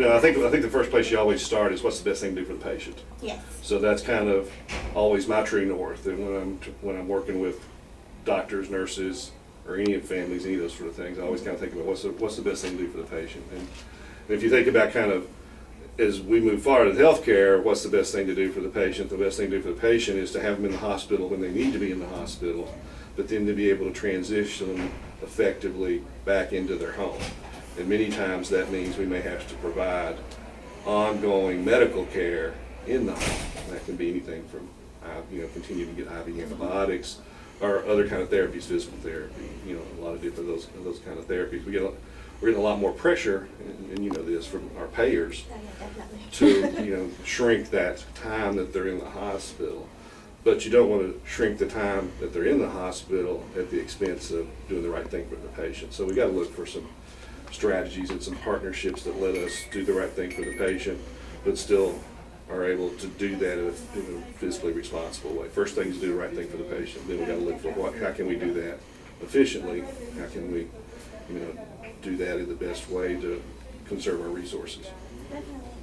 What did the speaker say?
I think the first place you always start is what's the best thing to do for the patient. Yes. So that's kind of always my true north. And when I'm working with doctors, nurses, or any families, any of those sort of things, I always kind of think about what's the best thing to do for the patient. And if you think about kind of as we move forward with healthcare, what's the best thing to do for the patient? The best thing to do for the patient is to have them in the hospital when they need to be in the hospital, but then to be able to transition them effectively back into their home. And many times that means we may have to provide ongoing medical care in the home. That can be anything from, continue to get IV antibiotics or other kind of therapies, physical therapy, a lot of different those kind of therapies. We're getting a lot more pressure, and you know this from our payers, Oh, yeah, definitely. to shrink that time that they're in the hospital. But you don't want to shrink the time that they're in the hospital at the expense of doing the right thing for the patient. So we got to look for some strategies and some partnerships that let us do the right thing for the patient, but still are able to do that in a physically responsible way. First thing is do the right thing for the patient. Then we got to look for how can we do that efficiently? How can we, do that in the best way to conserve our resources? Definitely.